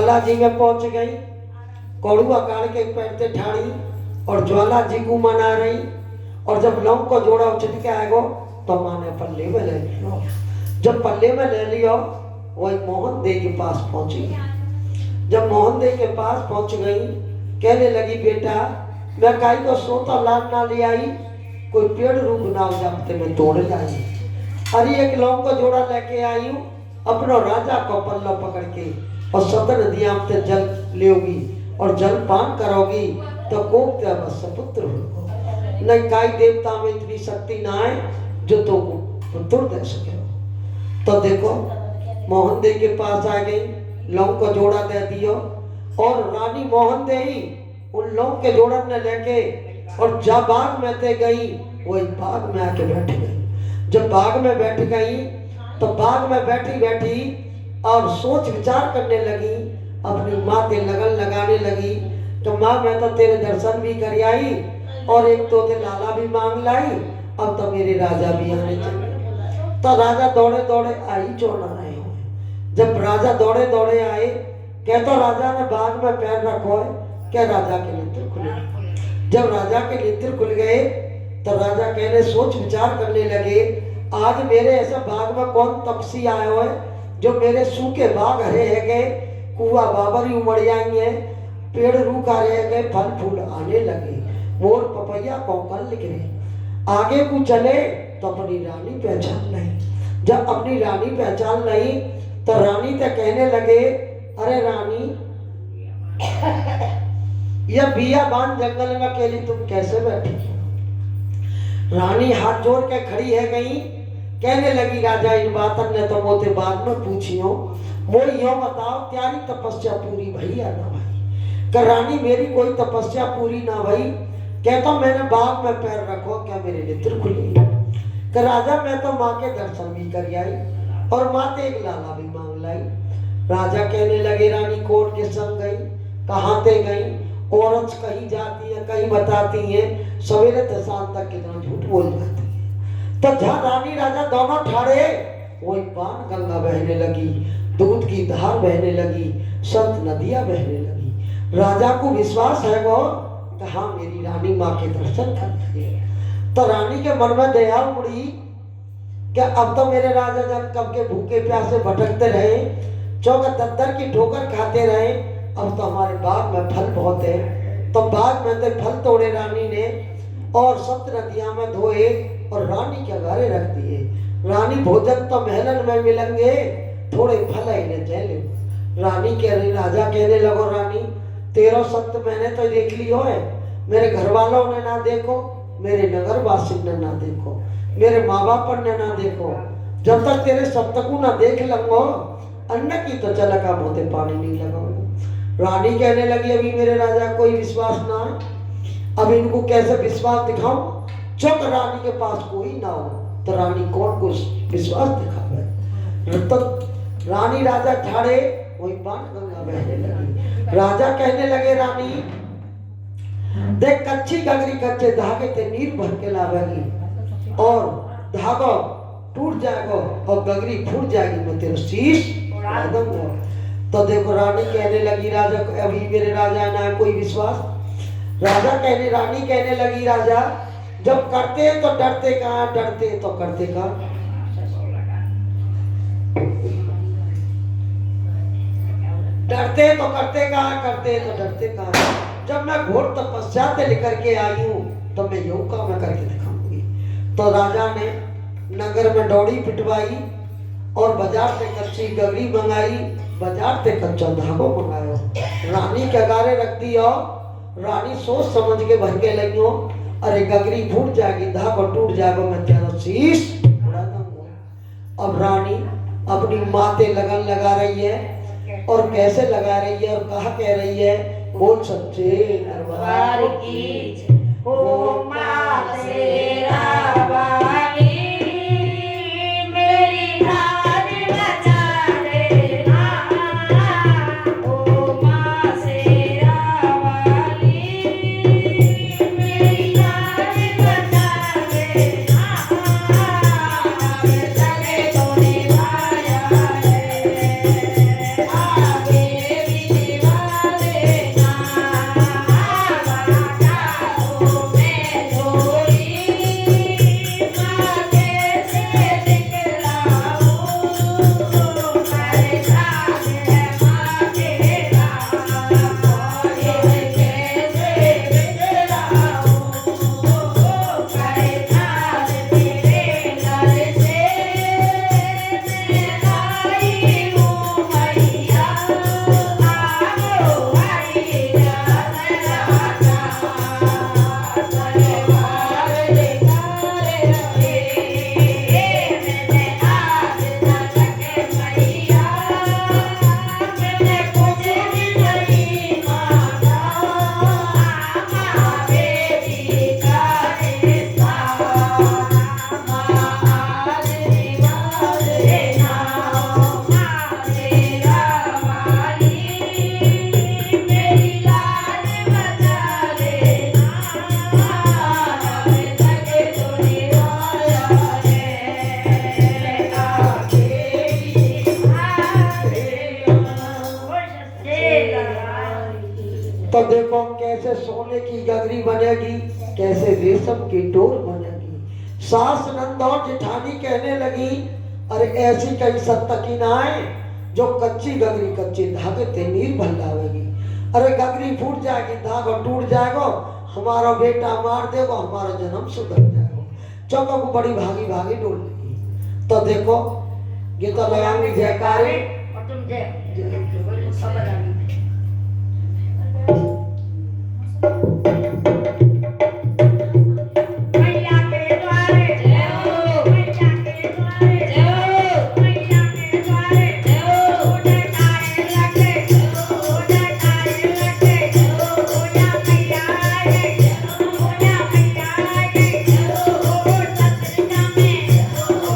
ज्वाला जी में पहुंच गई, कौड़ुआ काढ़ के पैर से ठाड़ी और ज्वाला जी को मना रही। और जब लौंग को जोड़ा उछट के आएगो तो माँ ने पल्ले में ले लियो। जब पल्ले में ले लियो वही मोहन दे के पास पहुंची। जब मोहन दे के पास पहुंच गई, कहने लगी बेटा मैं काई को सोता लाद ना ले आई, कोई पेड़ रूप ना हो जाते मैं तोड़ लाई। अरे एक लौंग को जोड़ा लेके आई हूँ, अपना राजा को पल्ला पकड़ के और 7 नदियां पे जल लेगी और जल पान करोगी तो कोप बस पुत्र हो। नहीं काई देवता में इतनी शक्ति ना है जो तो पुत्र दे सके। तो देखो मोहन दे के पास आ गई, लौंग को जोड़ा दे दियो और रानी मोहन दे ही उन लौंग के जोड़ा ने लेके और जब बाग में ते गई वही बाग में आके बैठ गई। जब बाग में बैठ गई तो बाग में बैठी बैठी और सोच विचार करने लगी, अपनी माँ के लगन लगाने लगी। तो माँ मैं तो तेरे दर्शन भी कर आई और एक तो ते लाला भी मांग लाई, अब तो मेरे राजा भी आने चाहिए। तो राजा दौड़े दौड़े आई चोर रहे हो। जब राजा दौड़े दौड़े आए, कहता राजा ने बाग में पैर रखो है, क्या राजा के नेत्र खुले। जब राजा के नेत्र खुल गए तो राजा कहने सोच विचार करने लगे, आज मेरे ऐसा बाग में कौन तपसी आयो है जो मेरे सूखे बाग हरे है गए, कुआ बाबरी उमड़ जाएंगे, पेड़ रूखा रह गए, फल फूल आने लगे, मोर पपैया कौकल निकले। आगे को चले तो अपनी रानी पहचान नहीं। जब अपनी रानी पहचान नहीं तो रानी तो कहने लगे, अरे रानी यह बियाबान जंगल में अकेली तुम कैसे बैठी हो। रानी हाथ जोड़ के खड़ी है गई, कहने लगी राजा इन बातन ने तो मोते बाद में पूछियो, मोई यो बताओ त्यारी तपस्या पूरी भई या ना भाई। कर रानी मेरी कोई तपस्या पूरी ना भई, कहता मैंने बाग में पैर रखो क्या मेरे नेत्र खुले। कर राजा मैं तो माँ के दर्शन भी कर आई और माँ ते एक लाला भी मांग लाई। राजा कहने लगे रानी कोर्ट के संग गई, कहाँ ते गई, औरत कहीं जाती है कहीं बताती है, सवेरे से शाम तक कितना झूठ बोल जाती है। तो जहाँ रानी राजा दोनों ठाड़े वही पान गंगा बहने लगी, दूध की धार बहने लगी, संत नदियां बहने लगी। राजा को विश्वास है वो तो हाँ मेरी रानी माँ के दर्शन कर लगे। तो रानी के मन में दया उमड़ी, क्या अब तो मेरे राजा जब कब के भूखे प्यासे भटकते रहे, चौक दत्तर की ठोकर खाते रहे, अब तो हमारे बाग में फल बहुत है। तो बाग में तो फल तोड़े रानी ने और 7 नदियां में धोए और रानी के घरे रख दिए। रानी भोजन तो महलन में मिलेंगे, थोड़े फल इन्हें जेल। रानी कह रही, राजा कहने लगो रानी 13 सत्य मैंने तो देख लियो है, मेरे घर वालों ने ना देखो, मेरे नगर वासी ने ना देखो, मेरे माँ बाप ने ना देखो, जब तक तेरे सप्तकू ना देख लगो अन्न की तो चलका मोते पानी नहीं लगाऊंगा। रानी कहने लगी अभी मेरे राजा कोई विश्वास ना है, अब इनको कैसे विश्वास दिखाऊं। जब रानी के पास कोई ना हो तो रानी कौन को विश्वास दिखावे। तो रानी राजा ठाड़े वही पान गंगा बहने लगी। राजा कहने लगे रानी देख कच्ची गगरी कच्चे धागे ते नीर भर के लावेगी और धागा टूट जाएगा और गगरी फूट जाएगी, मैं तेरा शीश उड़ा दूंगा। तो देखो रानी कहने लगी राजा अभी मेरे राजा ना कोई विश्वास। राजा कहने रानी कहने लगी राजा जब करते तो डरते कहाँ, डरते तो करते कहाँ। डरते तो करते कहाँ, करते तो डरते कहाँ। जब मैं घोर तपस्या से लेकर के आई हूँ तो मैं योग का मैं करके दिखाऊंगी। तो राजा ने नगर में दौड़ी पिटवाई और बाजार से कच्ची गगरी मंगाई, बाजार से कच्चा धागो मंगायो, रानी के गारे रख दी और रानी सोच समझ के भर के लगी हो, अरे गगरी फूट जाएगी धागो टूट जाएगा, मैं तेरा शीश उड़ा दूंगा। अब रानी अपनी माते लगन लगा रही है और कैसे लगा रही है और कहा कह रही है, बोल सच्चे दरबार की ओ मां शेरा वाली मेरी लाज बचा देना, ओ मां शेरा वाली मेरी लाज बचा देना, चले तो निभाया है आगे भी कैसे सोने की गगरी बनेगी, कैसे रेशम की डोर बनेगी। सास नंद और जेठानी कहने लगी, अरे ऐसी कई सत्तकीनाएं जो कच्ची गगरी कच्चे धागे ते नीर भंडावेगी। अरे गगरी फूट जाएगी, धागा टूट जाएगा, हमारा बेटा मार देगा, हमारा जन्म सुधर जाएगा। चौका को बड़ी भागी भागी डोल लगी। तो देखो गीता लगाएंगे जयकारे और तुम जय खबर आ गई। मैया के द्वारे जय हो, मैया के द्वारे जय हो, मैया के द्वारे जय हो, जयकारे लगे जय हो, जयकारे लगे जय हो, मैया आए जय हो, मैया आए जय हो, छत्रिका में जय हो,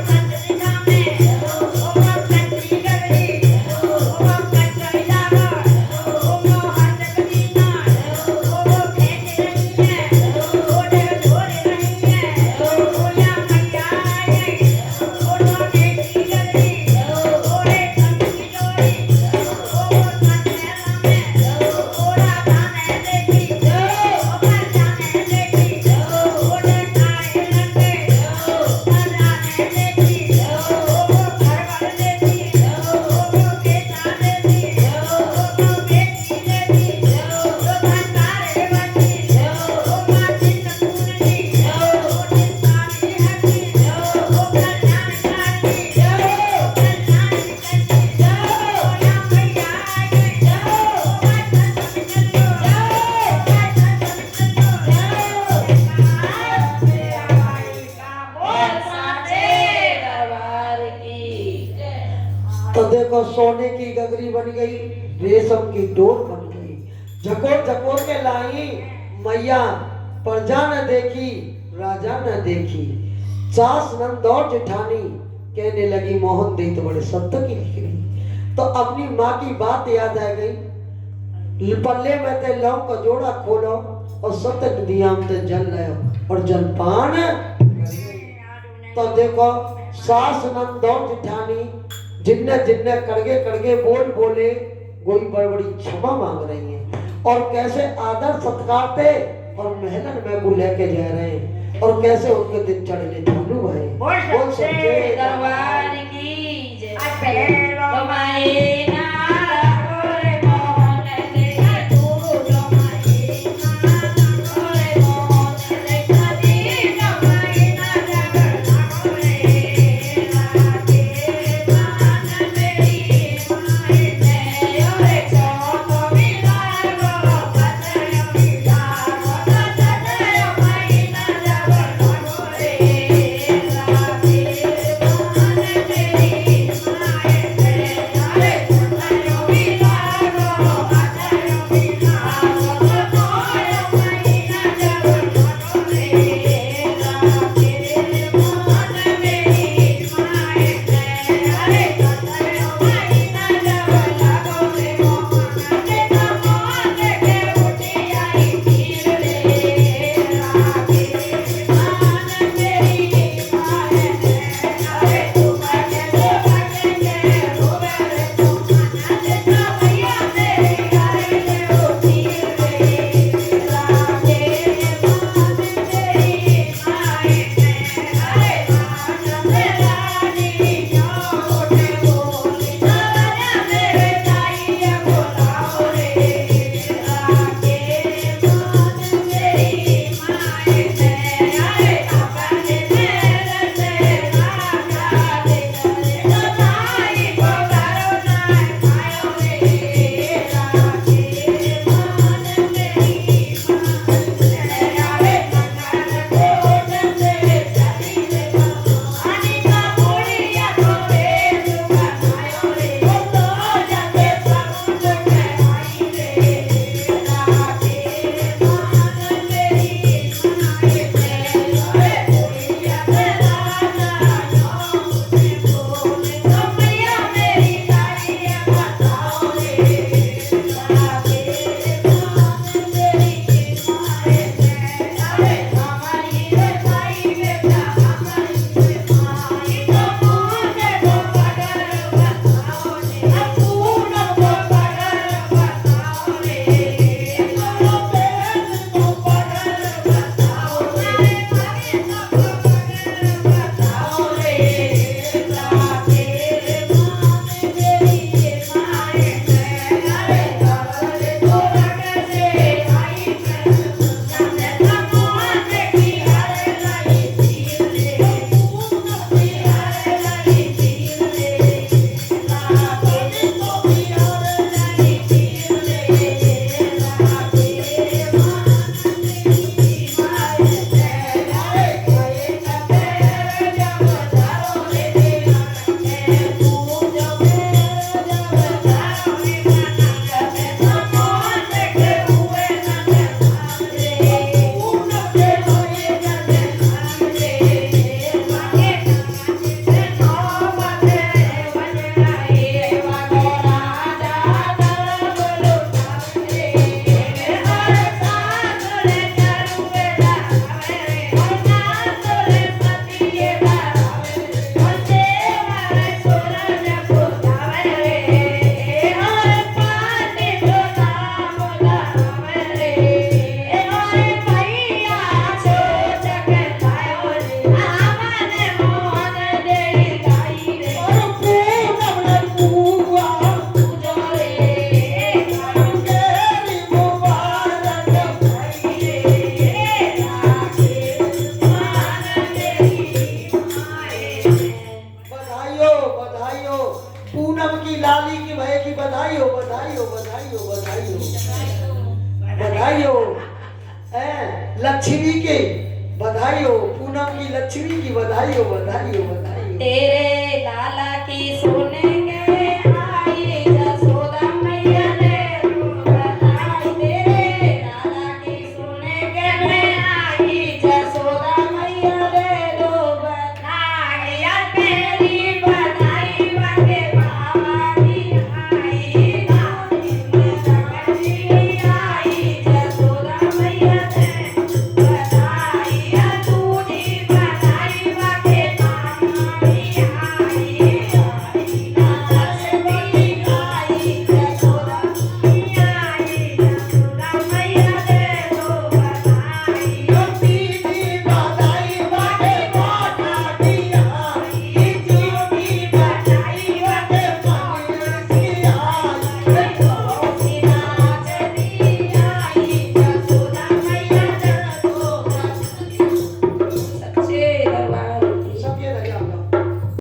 छत्रिका में जय हो, कच्ची गगरी जय हो, कच्चा जागा जय हो, हाथ कदीना जय हो, खेत रही है जय हो, ढोल रही है जय हो, या मैया आए जय हो, बेटी गगरी जय हो, रे कच्ची डोरी जय हो, छत्रिका में जय हो, राधा ने देखी जय हो, परजा ने देखी जय हो, जयकारे लगे जय हो, परजा ने देखी जय हो, घरवाल देखी जय हो, बेटा देखी जय हो, बेटी देखी जय हो, भंडारे बची जय हो, माटी तकुनी जय हो, निशानी हटी जय हो, कल्याण काटी जय हो, कल्याण करती जय हो, या मैया आ गई जय हो, माता चल जय हो, माता चल जय हो, मेरा भाई का बोल साचे दरबार की जय। तो देखो सोने की गगरी बन गई, रेशम की डोर बन गई, झकोर झकोर के लाई मैया, प्रजा न देखी राजा न देखी। सास नंद और जेठानी कहने लगी, मोहन दी तो बड़े सत्य की निकली। तो अपनी माँ की बात याद आ गई, पल्ले में ते लौ का जोड़ा खोलो और सत्य नदियां में ते जल लाओ और जलपान। तो देखो सास नंद और जेठानी जिन्ने जिन्ने कड़गे कड़गे बोल बोले, कोई बड़ी बड़ी क्षमा मांग रही हैं और कैसे आदर सत्कार पे और महलन में को लेके जा रहे हैं और कैसे उनके दिन चढ़ने चालू है। बोल सच्चे दरबार की जय। आज पहले रमाए नारा गोरे मोहन देखा तू रमाए नारा गोरे मोहन देखा दी रमाए नारा गोरे राधे मान मेरी माए जय रे चौक मिला गो पतय मिला गो पतय माई नारा गोरे राधे मान बधाई हो, बधाई हो, बधाई हो, बधाई हो, बधाई हो। लक्ष्मी के बधाई हो, पूनम की लक्ष्मी की बधाई हो, बधाई हो, बधाई हो। तेरे लाला की सोने